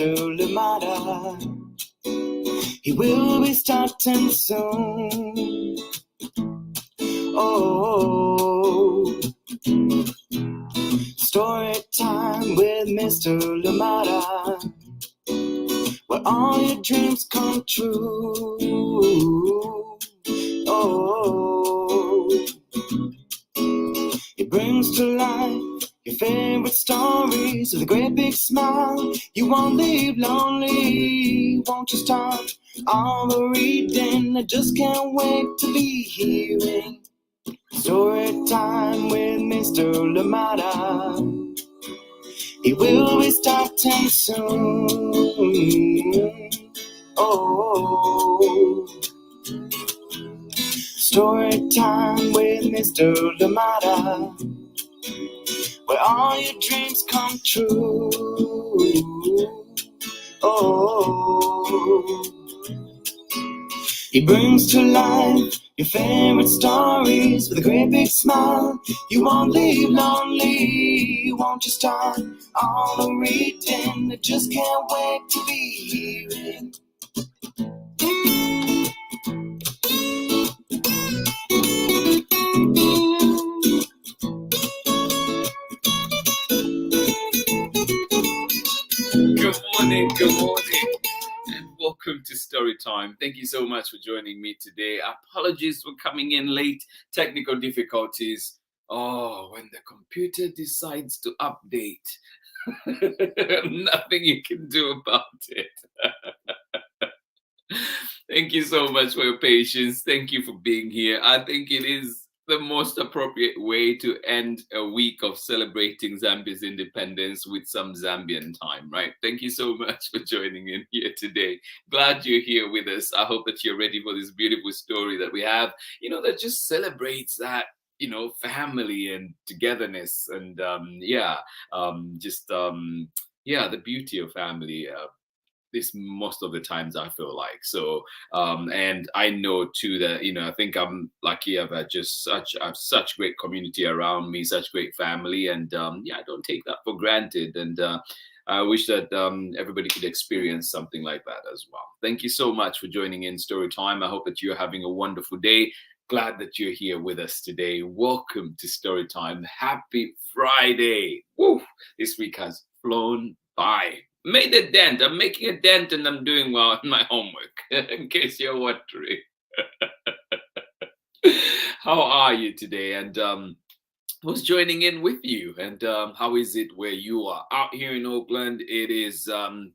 Mr. Lamada. He will be starting soon. Oh, story time with Mr. Lamada, where all your dreams come true. Oh, he brings to life your favorite stories with a great big smile. You won't leave lonely, won't you start all the reading? I just can't wait to be hearing story time with Mr. Lamada. He will be starting soon. Oh, story time with Mr. Lamada, where all your dreams come true. Oh, he brings to life your favorite stories with a great big smile. You won't leave lonely, won't you start all the reading? I just can't wait to be hearing. Good morning, and welcome to Story Time. Thank you so much for joining me today. Apologies for coming in late, technical difficulties. Oh, when the computer decides to update, nothing you can do about it. Thank you so much for your patience. Thank you for being here. I think it is the most appropriate way to end a week of celebrating Zambia's independence with some Zambian time, right? Thank you so much for joining in here today. Glad you're here with us. I hope that you're ready for this beautiful story that we have, that just celebrates that, family and togetherness and, the beauty of family. This most of the times I feel like so, and I know too that I think I'm lucky. I've had such great community around me, such great family, and I don't take that for granted. And I wish that everybody could experience something like that as well. Thank you so much for joining in Story Time. I hope that you're having a wonderful day. Glad that you're here with us today. Welcome to Story Time. Happy Friday. Woo! This week has flown by. Made a dent. I'm making a dent and I'm doing well in my homework, in case you're wondering. How are you today? And who's joining in with you? And how is it where you are? Out here in Oakland, it is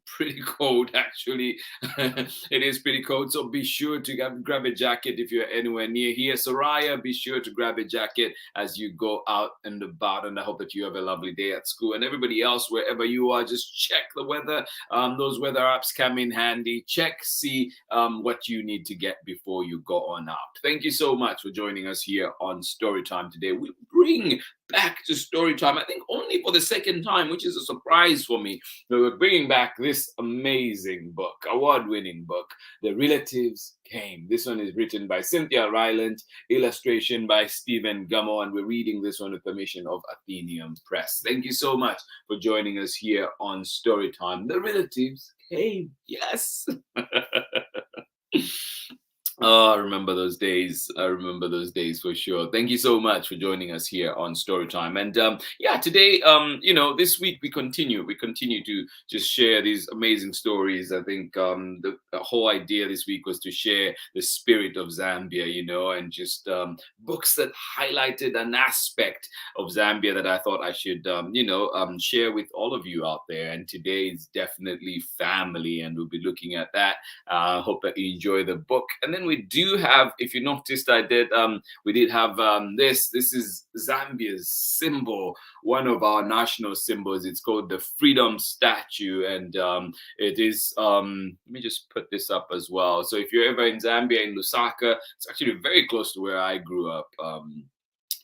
pretty cold, actually. It is pretty cold, so be sure to grab a jacket if you're anywhere near here. Soraya, be sure to grab a jacket as you go out and about, and I hope that you have a lovely day at school. And everybody else, wherever you are, just check the weather. Those weather apps come in handy. Check, see what you need to get before you go on out. Thank you so much for joining us here on Storytime today. We bring back to Storytime, I think only for the second time, which is a surprise for me. We're bringing back this amazing book, award-winning book, The Relatives Came. This one is written by Cythia, Rylant, illustration by Stephen Gammell, and we're reading this one with permission of Atheneum Press. Thank you so much for joining us here on Storytime. The Relatives Came. Yes. Oh, I remember those days. I remember those days for sure. Thank you so much for joining us here on Storytime. And today, this week we continue to just share these amazing stories. I think the whole idea this week was to share the spirit of Zambia, and just books that highlighted an aspect of Zambia that I thought I should, share with all of you out there. And today is definitely family, and we'll be looking at that. I hope that you enjoy the book. And then we do have, if you noticed, we did have this is Zambia's symbol, one of our national symbols. It's called the Freedom Statue, and it is let me just put this up as well. So if you're ever in Zambia, in Lusaka, it's actually very close to where I grew up.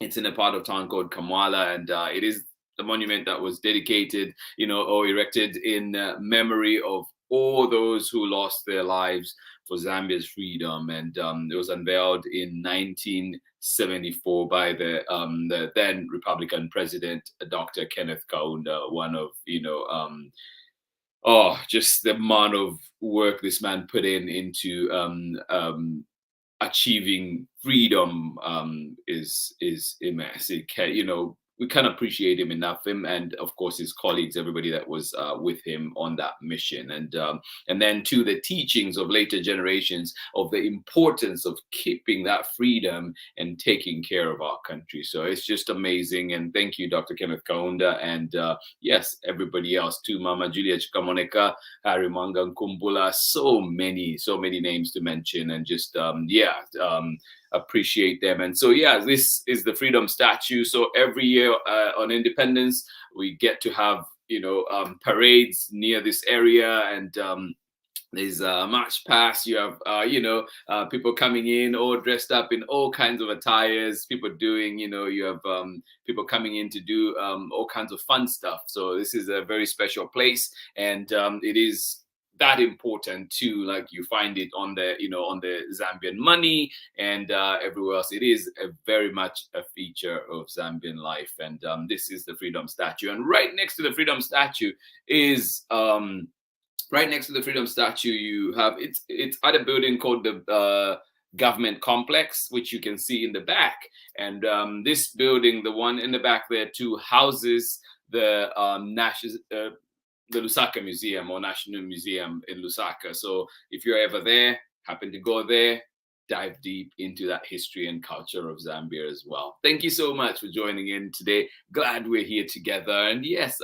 It's in a part of town called Kamwala, and it is the monument that was dedicated, or erected in memory of all those who lost their lives for Zambia's freedom, and it was unveiled in 1974 by the then Republican president, Dr. Kenneth Kaunda, one of oh, just the amount of work this man put into achieving freedom is immense. We can't appreciate him enough. Him and of course his colleagues, everybody that was with him on that mission, and then to the teachings of later generations of the importance of keeping that freedom and taking care of our country. So it's just amazing. And thank you, Dr. Kenneth Kaunda, and yes, everybody else too, Mama Julia Chikamoneka, Harry Mangan Kumbula, so many names to mention, and just appreciate them. And so yeah, this is the freedom statue. So every year on Independence, we get to have parades near this area, and there's march past. You have people coming in all dressed up in all kinds of attires, people doing, you have people coming in to do all kinds of fun stuff. So this is a very special place, and it is that important too. Like you find it on the Zambian money and everywhere else. It is very much a feature of Zambian life. And this is the freedom statue, and right next to the freedom statue is you have it's at a building called the government complex, which you can see in the back. And this building, the one in the back there too, houses the the Lusaka Museum, or National Museum in Lusaka. So if you're ever there, happen to go there, dive deep into that history and culture of Zambia as well. Thank you so much for joining in today. Glad we're here together. And yes,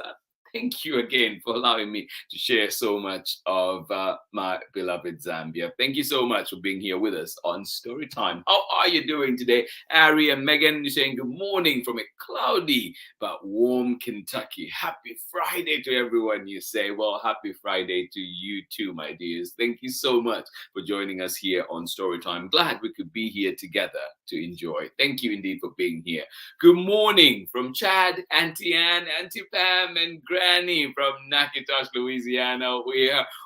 thank you again for allowing me to share so much of my beloved Zambia. Thank you so much for being here with us on Storytime. How are you doing today? Ari and Megan, you're saying good morning from a cloudy but warm Kentucky. Happy Friday to everyone, you say. Well, happy Friday to you too, my dears. Thank you so much for joining us here on Storytime. Glad we could be here together to enjoy. Thank you indeed for being here. Good morning from Chad, Auntie Ann, Auntie Pam, and Granny from Natchitoches, Louisiana.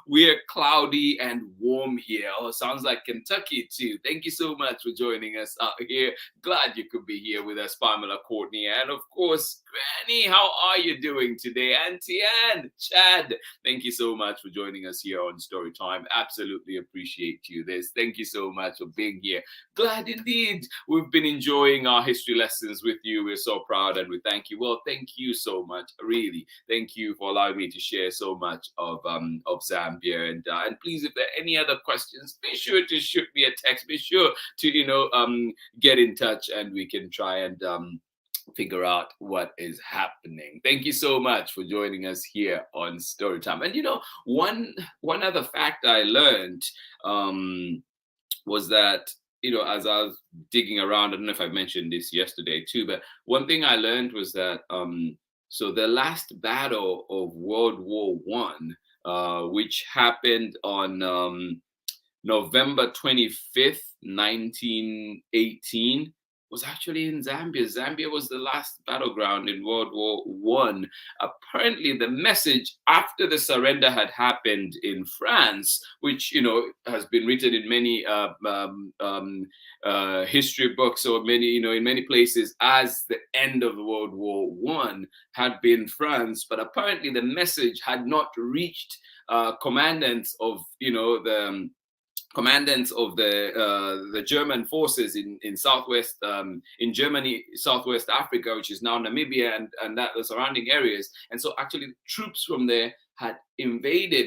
We're cloudy and warm here. Oh, sounds like Kentucky too. Thank you so much for joining us out here. Glad you could be here with us, Pamela, Courtney, and of course, Granny. How are you doing today? Auntie Ann, Chad, thank you so much for joining us here on Storytime. Absolutely appreciate you. Thank you so much for being here. Glad indeed. We've been enjoying our history lessons with you. We're so proud and we thank you. Well, thank you so much. Really, thank you for allowing me to share so much of Zambia. And please, if there are any other questions, be sure to shoot me a text. Be sure to get in touch, and we can try and figure out what is happening. Thank you so much for joining us here on Storytime. And one other fact I learned was that, as I was digging around, I don't know if I mentioned this yesterday too, but one thing I learned was that so the last battle of World War One, which happened on November 25th, 1918, was actually in Zambia. Zambia was the last battleground in World War One. Apparently, the message after the surrender had happened in France, which has been written in many history books, or many in many places as the end of World War One, had been France. But apparently, the message had not reached commandants of the German forces in southwest in Germany, Southwest Africa, which is now Namibia and that the surrounding areas. And so actually troops from there had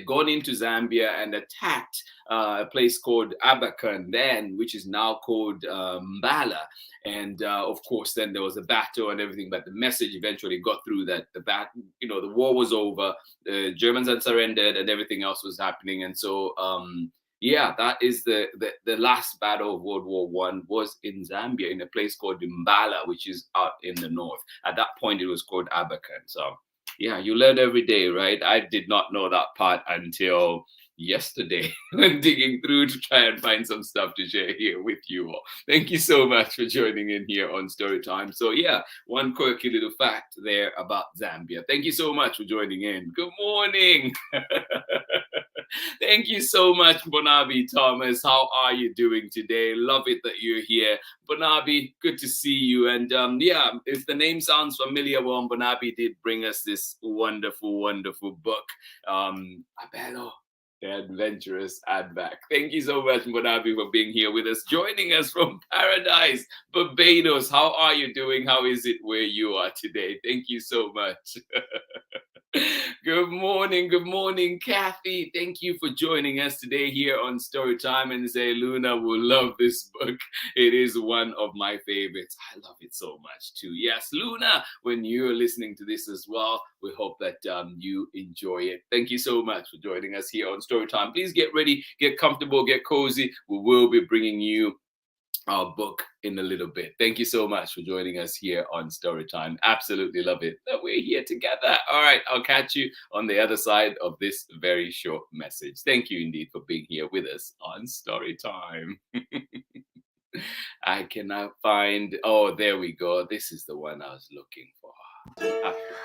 gone into Zambia and attacked a place called Abakan then, which is now called Mbala. And of course, then there was a battle and everything, but the message eventually got through that the war was over, the Germans had surrendered, and everything else was happening. And so that is the last battle of World War One was in Zambia, in a place called Mbala, which is out in the north. At that point, it was called Abakan. So, yeah, you learn every day, right? I did not know that part until yesterday when digging through to try and find some stuff to share here with you all. Thank you so much for joining in here on Storytime. So, yeah, one quirky little fact there about Zambia. Thank you so much for joining in. Good morning. Thank you so much, Bonabi Thomas. How are you doing today? Love it that you're here. Bonabi, good to see you. And yeah, if the name sounds familiar, well, Bonabi did bring us this wonderful, wonderful book, Abello, the Adventurous Adback. Thank you so much, Bonabi, for being here with us, joining us from Paradise, Barbados. How are you doing? How is it where you are today? Thank you so much. Good morning, Kathy. Thank you for joining us today here on Storytime. And say Luna will love this book. It is one of my favorites. I love it so much too. Yes, Luna, when you're listening to this as well, we hope that you enjoy it. Thank you so much for joining us here on Storytime. Please get ready, get comfortable, get cozy. We will be bringing you our book in a little bit. Thank you so much for joining us here on Storytime. Absolutely love it that we're here together. All right, I'll catch you on the other side of this very short message. Thank you indeed for being here with us on Storytime. I cannot find, oh, there we go. This is the one I was looking for.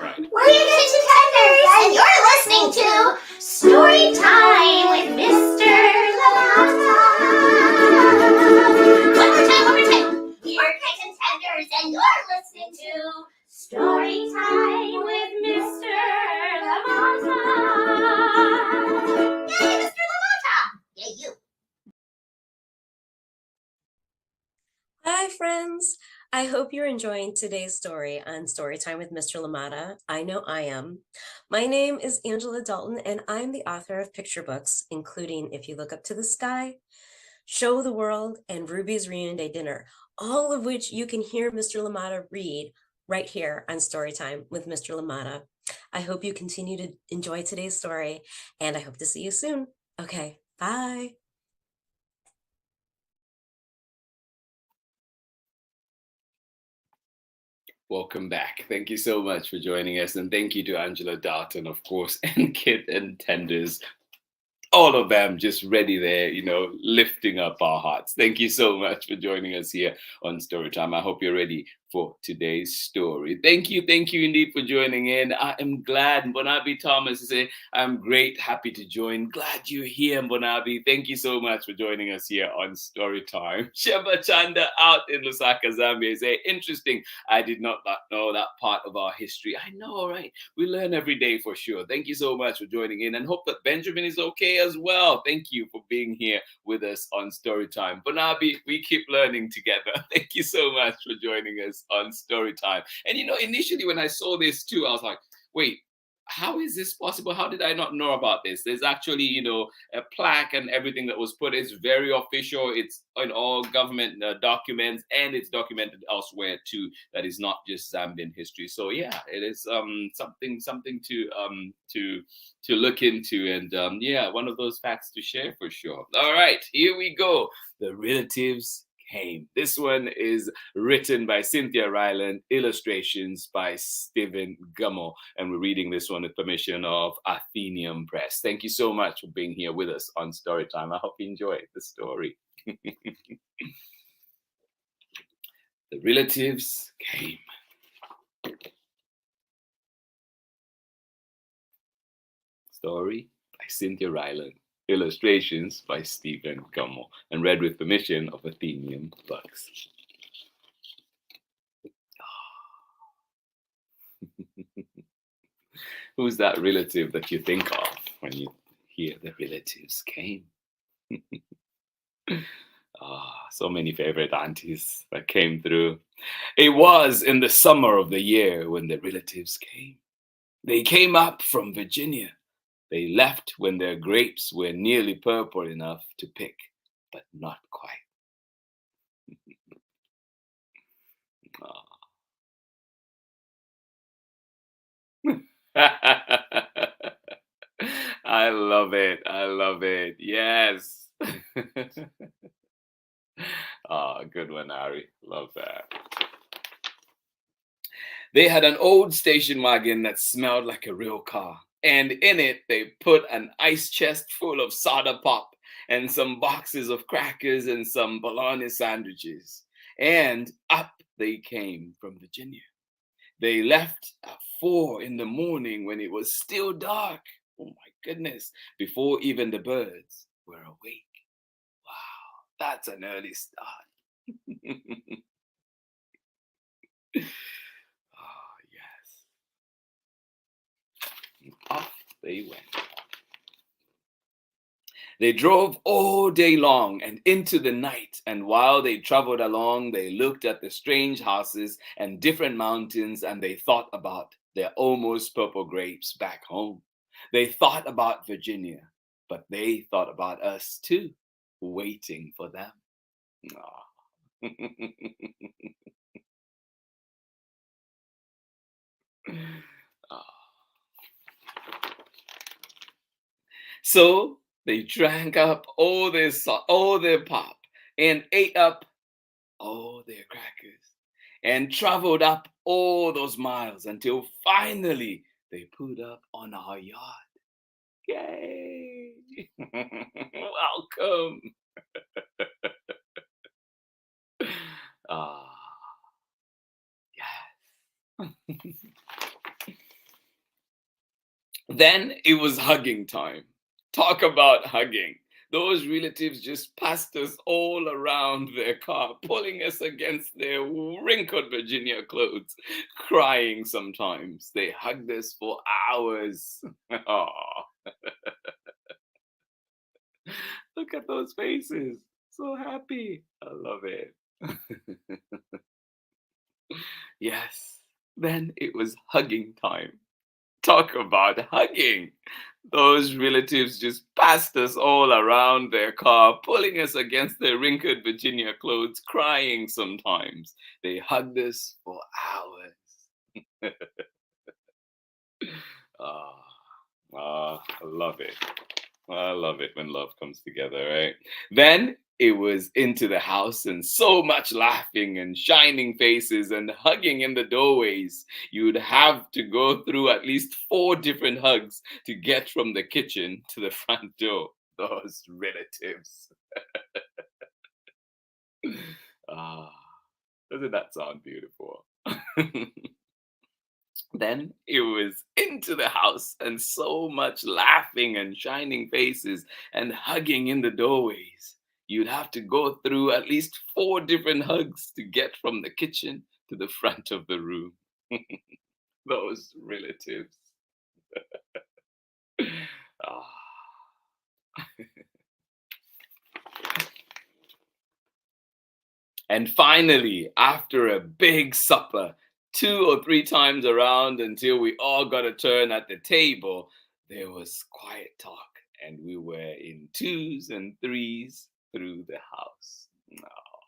Right. We're your contenders, and you're listening to Storytime with Mr. Lamata. One more time. We're contenders, and you're listening to Storytime with Mr. Lamata. Yay, Mr. Lamata! Yay, you. Hi, friends. I hope you're enjoying today's story on Storytime with Mr. Lamata. I know I am. My name is Angela Dalton, and I'm the author of picture books, including If You Look Up to the Sky, Show the World, and Ruby's Reunion Day Dinner, all of which you can hear Mr. Lamata read right here on Storytime with Mr. Lamata. I hope you continue to enjoy today's story, and I hope to see you soon. Okay, bye. Welcome back. Thank you so much for joining us. And thank you to Angela Dalton, of course, and Kit and Tenders. All of them just ready there, lifting up our hearts. Thank you so much for joining us here on Storytime. I hope you're ready for today's story. Thank you indeed for joining in. I am glad, Bonabi Thomas say, I'm great, happy to join. Glad you're here, Bonabi. Thank you so much for joining us here on Storytime. Sheba Chanda out in Lusaka, Zambia say, interesting. I did not know that part of our history. I know, right? We learn every day for sure. Thank you so much for joining in, and hope that Benjamin is okay as well. Thank you for being here with us on Storytime. Bonabi, we keep learning together. Thank you so much for joining us on Storytime. And initially when I saw this too, I was like, wait, how is this possible? How did I not know about this? There's actually, a plaque and everything that was put. It's very official. It's in all government documents, and it's documented elsewhere too. That is not just Zambian history. So yeah, it is something to look into, and yeah, one of those facts to share for sure. All right, here we go. The relatives came. This one is written by Cythia, Rylant, illustrations by Stephen Gammell, and we're reading this one with permission of Atheneum Press. Thank you so much for being here with us on Storytime. I hope you enjoy the story. The relatives came. Story by Cythia Rylant. Illustrations by Stephen Gammell, and read with permission of Atheneum Books. Who's that relative that you think of when you hear the relatives came? So many favorite aunties that came through. It was in the summer of the year when the relatives came. They came up from Virginia. They left when their grapes were nearly purple enough to pick, but not quite. I love it. I love it. Yes. Good one, Ari. Love that. They had an old station wagon that smelled like a real car. And in it, they put an ice chest full of soda pop and some boxes of crackers and some bologna sandwiches. And up they came from Virginia. They left at 4 in the morning when it was still dark. Oh my goodness, before even the birds were awake. Wow, that's an early start. Ah, yes. Off they went. They drove all day long and into the night, and while they traveled along, they looked at the strange houses and different mountains, and they thought about their almost purple grapes back home. They thought about Virginia, but they thought about us too, waiting for them. Aw. Ah. So they drank up all their pop, and ate up all their crackers, and traveled up all those miles until finally they put up on our yard. Yay! Welcome. Ah, yes. Then it was hugging time. Talk about hugging. Those relatives just passed us all around their car, pulling us against their wrinkled Virginia clothes, crying sometimes. They hugged us for hours. Aw, look at those faces. So happy. I love it. Yes. Then it was hugging time. Talk about hugging. Those relatives just passed us all around their car, pulling us against their wrinkled Virginia clothes, crying sometimes. They hugged us for hours. Ah, I love it. I love it when love comes together, right? Then it was into the house and so much laughing and shining faces and hugging in the doorways. You'd have to go through at least 4 different hugs to get from the kitchen to the front door. Those relatives. Ah, doesn't that sound beautiful? Then it was into the house and so much laughing and shining faces and hugging in the doorways. You'd have to go through at least 4 different hugs to get from the kitchen to the front of the room. Those relatives. Ah. And finally, after a big supper, 2 or 3 times around until we all got a turn at the table, there was quiet talk, and we were in 2s and 3s through the house. Oh.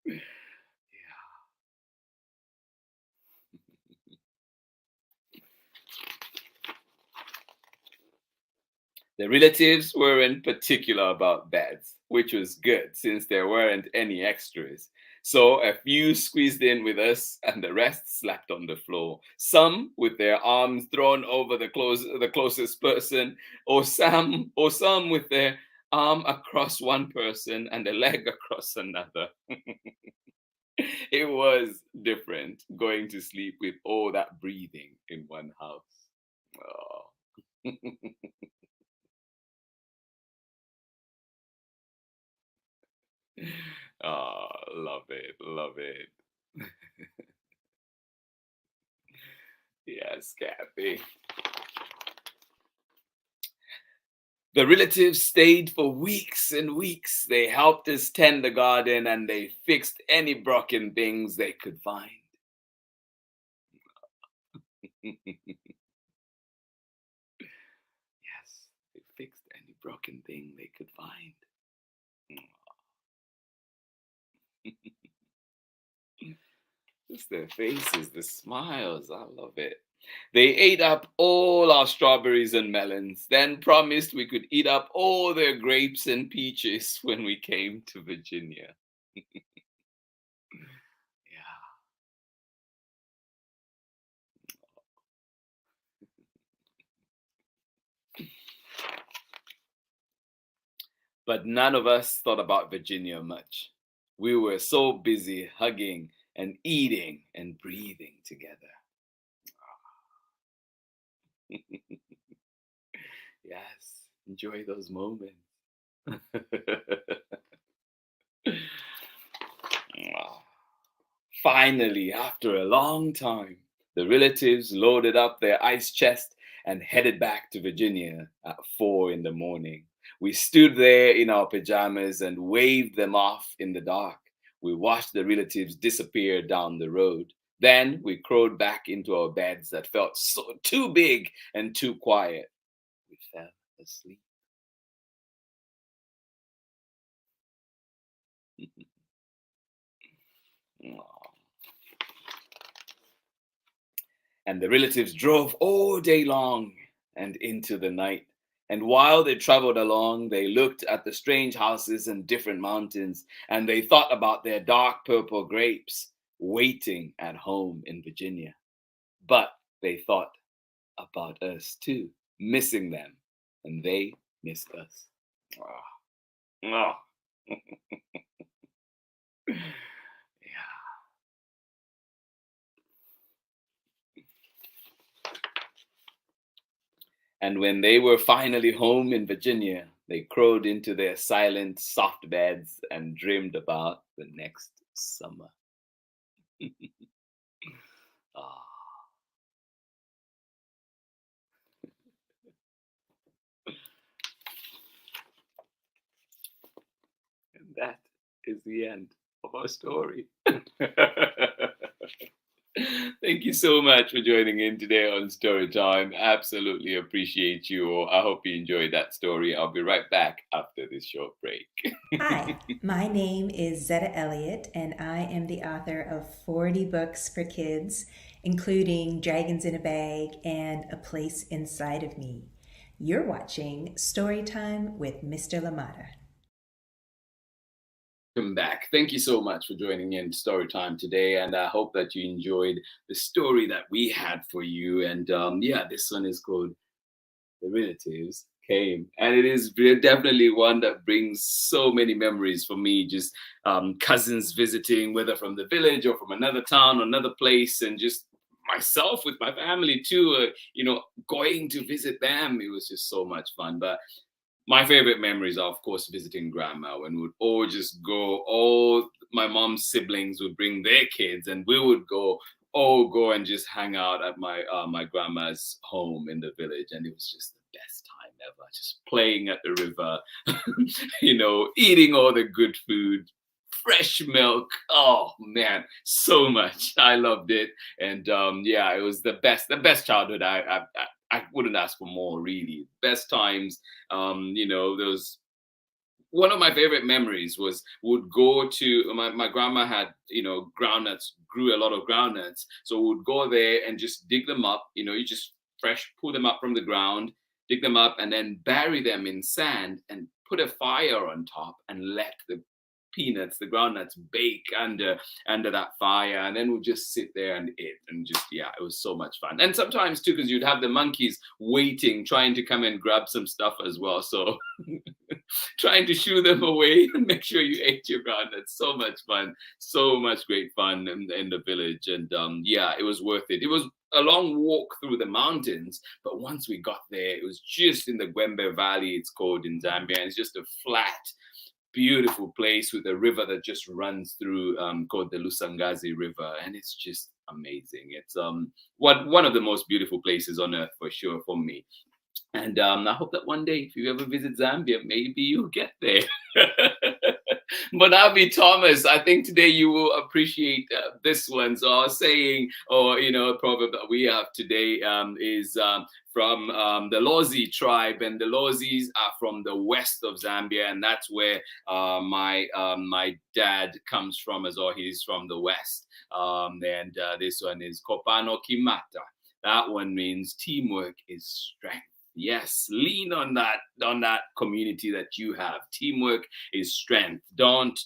Yeah. The relatives weren't particular about beds, which was good since there weren't any extras. So a few squeezed in with us, and the rest slept on the floor. Some with their arms thrown over the closest person, or some with their arm across one person and a leg across another. It was different going to sleep with all that breathing in one house. Oh. Oh, love it, love it. Yes, Kathy. The relatives stayed for weeks and weeks. They helped us tend the garden and they fixed any broken things they could find. Yes, they fixed any broken thing they could find. Just their faces, the smiles. I love it. They ate up all our strawberries and melons, then promised we could eat up all their grapes and peaches when we came to Virginia. Yeah. But none of us thought about Virginia much. We were so busy hugging and eating and breathing together. Yes, enjoy those moments. Finally, after a long time, the relatives loaded up their ice chest and headed back to Virginia at 4 in the morning. We stood there in our pajamas and waved them off in the dark. We watched the relatives disappear down the road. Then we crawled back into our beds that felt so too big and too quiet. We fell asleep. And the relatives drove all day long and into the night. And while they traveled along, they looked at the strange houses and different mountains, and they thought about their dark purple grapes waiting at home in Virginia. But they thought about us too, missing them, and they missed us. Oh. Yeah. And when they were finally home in Virginia, they crawled into their silent, soft beds and dreamed about the next summer. Ah. And that is the end of our story. Thank you so much for joining in today on Storytime. Absolutely appreciate you all. I hope you enjoyed that story. I'll be right back after this short break. Hi, my name is Zetta Elliott, and I am the author of 40 books for kids, including Dragons in a Bag and A Place Inside of Me. You're watching Storytime with Mr. Lamata. Welcome back. Thank you so much for joining in Storytime today, and I hope that you enjoyed the story that we had for you. And yeah, this one is called The Relatives Came, and it is definitely one that brings so many memories for me. Just cousins visiting, whether from the village or from another town or another place, and just myself with my family too. Going to visit them, it was just so much fun. But my favorite memories are, of course, visiting grandma, when we would all just go. All my mom's siblings would bring their kids, and we would go and just hang out at my grandma's home in the village, and it was just the best time ever. Just playing at the river, eating all the good food, fresh milk. Oh man, so much. I loved it, and yeah, it was the best childhood. I wouldn't ask for more, really. Best times. There was one of my favorite memories was would go to my grandma had groundnuts, grew a lot of groundnuts, so would go there and just dig them up. You just fresh pull them up from the ground, dig them up, and then bury them in sand and put a fire on top and let the groundnuts bake under that fire, and then we'll just sit there and eat, and just, yeah, it was so much fun. And sometimes too, because you'd have the monkeys waiting, trying to come and grab some stuff as well, so trying to shoo them away and make sure you ate your groundnuts. So much fun, so much great fun in the village. And yeah, it was worth it. It was a long walk through the mountains, but once we got there, it was just in the Gwembe Valley, it's called, in Zambia, and it's just a flat, beautiful place with a river that just runs through, called the Lusangazi River, and it's just amazing. It's one of the most beautiful places on earth, for sure, for me. And I hope that one day, if you ever visit Zambia, maybe you'll get there. But Abby Thomas, I think today you will appreciate this one. So I was saying, a proverb that we have today is from the Lozi tribe, and the Lozis are from the west of Zambia, and that's where my dad comes from as well. He's from the west, and this one is Kopano Kimata. That one means teamwork is strength. Yes, lean on that community that you have. Teamwork is strength. Don't,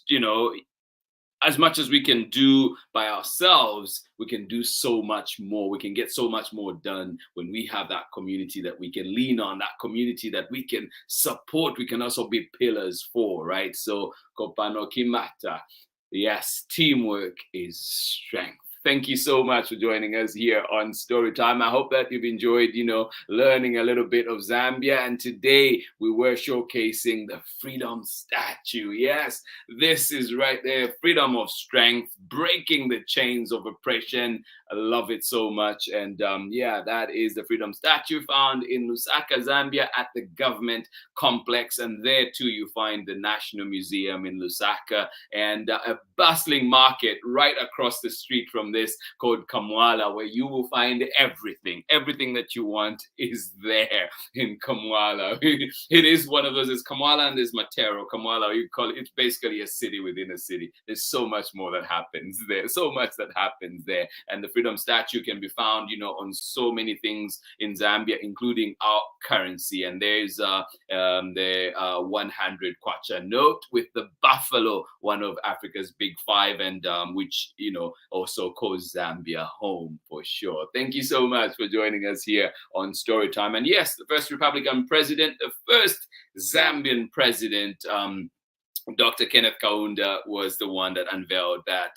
as much as we can do by ourselves, we can do so much more. We can get so much more done when we have that community that we can lean on, that community that we can support. We can also be pillars for, right? So, Kopano Kimata. Yes, teamwork is strength. thank you so much for joining us here on Storytime. I hope that you've enjoyed, learning a little bit of Zambia. And today we were showcasing the freedom statue. Yes, this is right there. Freedom of strength, breaking the chains of oppression. I love it so much. And that is the freedom statue found in Lusaka, Zambia at the government complex. And there too, you find the National Museum in Lusaka and a bustling market right across the street from this called Kamwala, where you will find everything. Everything that you want is there in Kamwala. It is one of those. It's Kamwala and there's Matero. Kamwala, you call it, it's basically a city within a city. There's so much more that happens there. So much that happens there. And the freedom statue can be found, on so many things in Zambia, including our currency. And there's the 100 kwacha note with the buffalo, one of Africa's big five, and which also calls Zambia home for sure. Thank you so much for joining us here on Storytime. And yes, the first Republican president, the first Zambian president, Dr. Kenneth Kaunda, was the one that unveiled that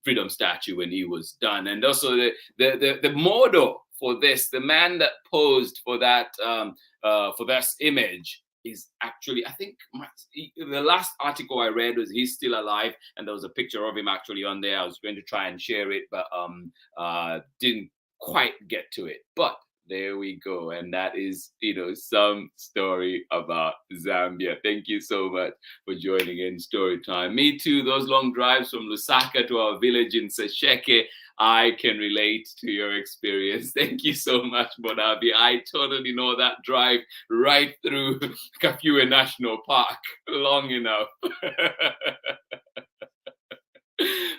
freedom statue when he was done. And also the model for this, the man that posed for that for this image, is actually, I think the last article I read was he's still alive, and there was a picture of him actually on there. I was going to try and share it, but didn't quite get to it. But there we go. And that is, some story about Zambia. Thank you so much for joining in Storytime. Me too, those long drives from Lusaka to our village in Sesheke, I can relate to your experience. Thank you so much, Bonabi. I totally know that drive right through Kafue National Park long enough.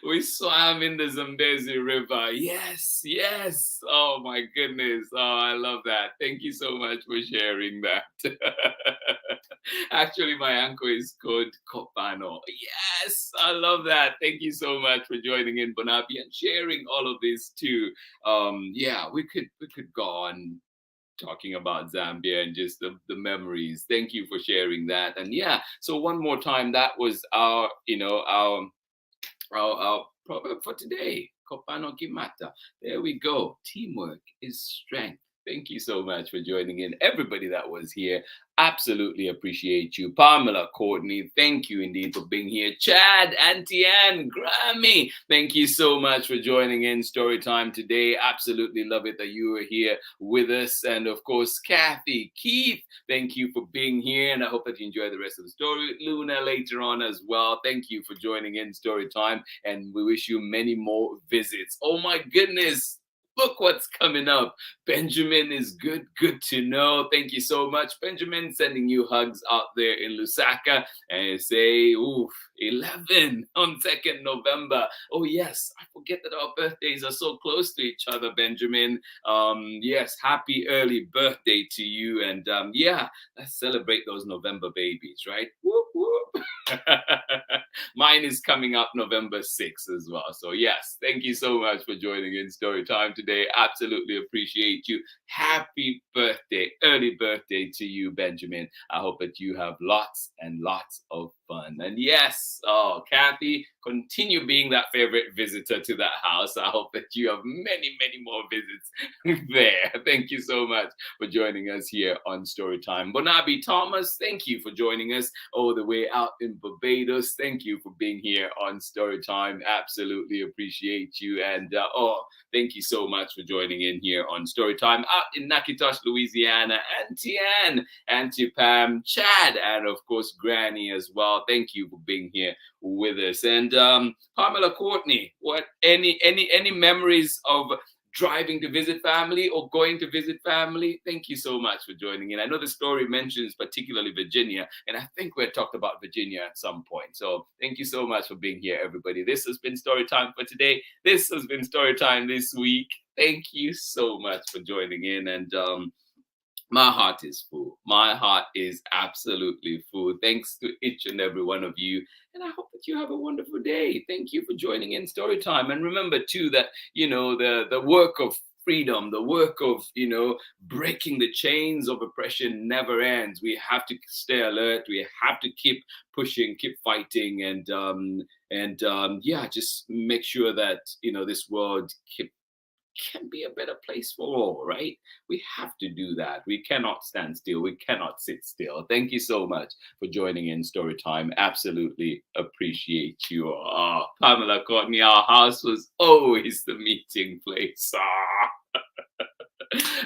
We swam in the Zambezi River. Yes, yes. Oh my goodness. Oh, I love that. Thank you so much for sharing that. Actually, my uncle is called Kopano. Yes, I love that. Thank you so much for joining in, Bonabi, and sharing all of this too. We could go on talking about Zambia and just the memories. Thank you for sharing that. And so one more time, that was our proverb for today. Kopano Kimata. There we go. Teamwork is strength. Thank you so much for joining in. Everybody that was here, absolutely appreciate you. Pamela, Courtney, thank you indeed for being here. Chad, Auntie Anne, Grammy, thank you so much for joining in Storytime today. Absolutely love it that you were here with us. And of course, Kathy, Keith, thank you for being here. And I hope that you enjoy the rest of the story. Luna later on as well. Thank you for joining in Storytime. And we wish you many more visits. Oh my goodness. Look what's coming up. Benjamin is good to know. Thank you so much, Benjamin. Sending you hugs out there in Lusaka. And say, 11 on 2nd November. Oh, yes. I forget that our birthdays are so close to each other, Benjamin. Yes, happy early birthday to you. And let's celebrate those November babies, right? Whoop, whoop. Mine is coming up November 6th as well. So yes, thank you so much for joining in Storytime today. Absolutely appreciate you. Happy birthday, early birthday to you, Benjamin. I hope that you have lots and lots of fun. And yes, Kathy, continue being that favorite visitor to that house. I hope that you have many, many more visits there. Thank you so much for joining us here on Storytime. Bonabi Thomas, thank you for joining us all the way out in Barbados. Thank you for being here on Storytime. Absolutely appreciate you. And thank you so much for joining in here on Storytime out in Nakitosh, Louisiana. Auntie Anne, Auntie Pam, Chad, and of course Granny as well. Thank you for being here with us. And Pamela, Courtney, what any memories of driving to visit family or going to visit family? Thank you so much for joining in. I know the story mentions particularly Virginia, and I think we had talked about Virginia at some point. So thank you so much for being here, everybody. This has been Storytime for today. This has been Storytime this week. Thank you so much for joining in. And my heart is full. My heart is absolutely full. Thanks to each and every one of you. And I hope that you have a wonderful day. Thank you for joining in Storytime. And remember, too, that, the work of freedom, the work of, breaking the chains of oppression never ends. We have to stay alert. We have to keep pushing, keep fighting, and just make sure that, this world can be a better place for all, right? We have to do that. We cannot stand still. We cannot sit still. Thank you so much for joining in Storytime. Absolutely appreciate you. Oh, Pamela Courtney, our house was always the meeting place.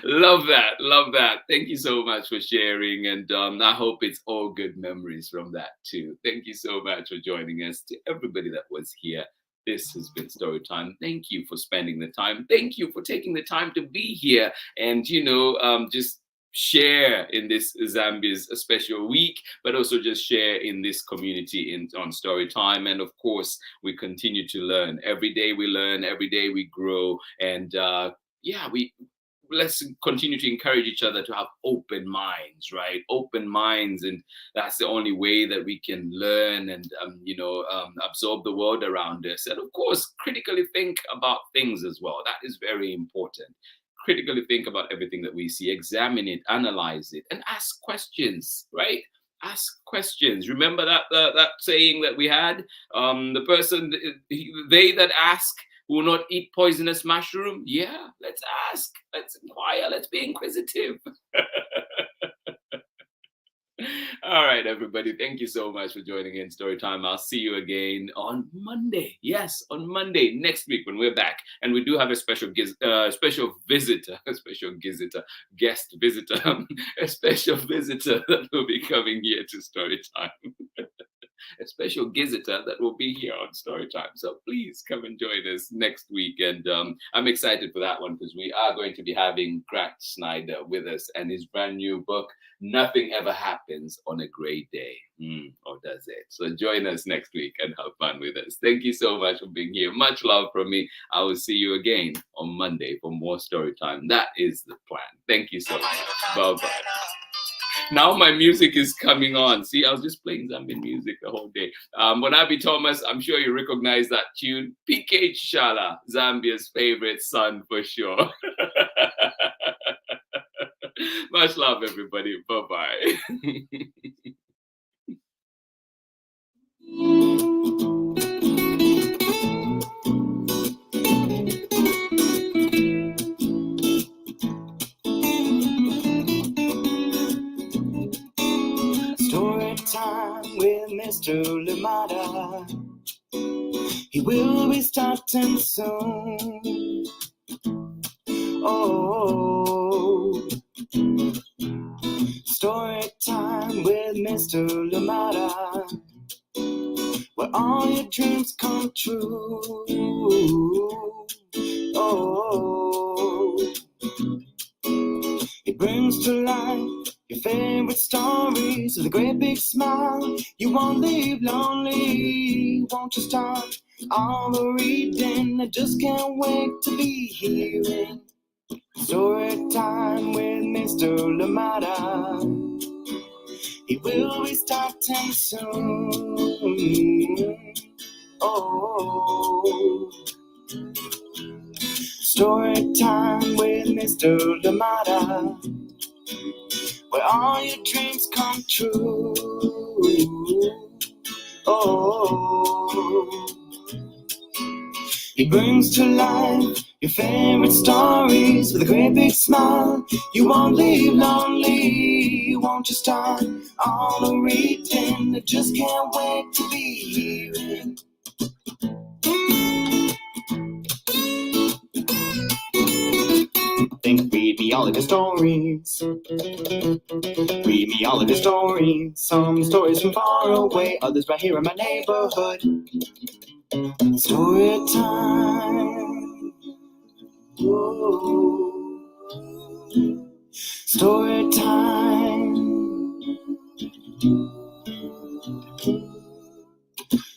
Love that. Love that. Thank you so much for sharing. And I hope it's all good memories from that too. Thank you so much for joining us. To everybody that was here, this has been Storytime. Thank you for spending the time. Thank you for taking the time to be here and, just share in this Zambia's a special week, but also just share in this community on Storytime. And of course, we continue to learn. Every day we learn, every day we grow. And let's continue to encourage each other to have open minds, right? Open minds. And that's the only way that we can learn and, absorb the world around us. And of course, critically think about things as well. That is very important. Critically think about everything that we see, examine it, analyze it, and ask questions, right? Ask questions. Remember that saying that we had? They that ask will not eat poisonous mushroom. Yeah, let's ask. Let's inquire. Let's be inquisitive. All right, everybody. Thank you so much for joining in Storytime. I'll see you again on Monday. Yes, on Monday next week when we're back, and we do have a special guest visitor that will be coming here to Storytime. A special visitor that will be here on Storytime. So please come and join us next week. And I'm excited for that one because we are going to be having Grant Snyder with us and his brand new book, Nothing Ever Happens on a Great Day. Or does it? So join us next week and have fun with us. Thank you so much for being here. Much love from me. I will see you again on Monday for more Storytime. That is the plan. Thank you so much. Bye-bye. Now my music is coming on. See, I was just playing Zambian music the whole day. Bonabi Thomas, I'm sure you recognize that tune. PK Chala, Zambia's favorite son for sure. Much love, everybody. Bye-bye. Time with Mr. Lamada. He will be starting soon. Oh, story time with Mr. Lamada, where all your dreams come true. Oh, he brings to life your favorite stories with a great big smile. You won't leave lonely. Won't you start all the reading? I just can't wait to be hearing story time with Mr. Lamada. He will be starting soon. Oh, story time with Mr. Lamada, where all your dreams come true. Oh, he brings to life your favorite stories with a great big smile. You won't leave lonely. Won't you start all the reading? I just can't wait to be hearing. Read me all of your stories. Read me all of your stories. Some stories from far away, others right here in my neighborhood. Story time. Whoa. Story time.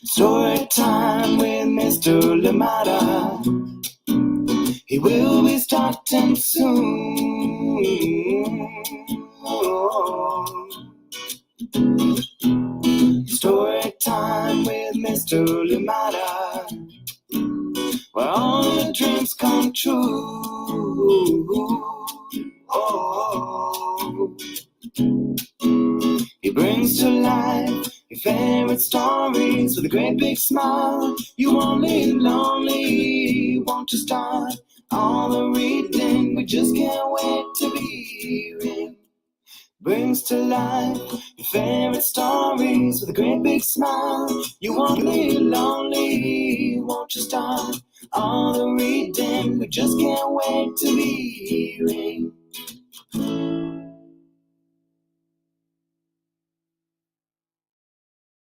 Story time with Mr. Lamada. He will be starting soon. Oh. Story time with Mr. Lamada, where all your dreams come true. He brings to life your favorite stories with a great big smile. You won't live lonely, won't you start all the reading? We just can't wait to be reading. Brings to life your favorite stories with a great big smile. You won't live lonely, won't you start all the reading? We just can't wait to be reading.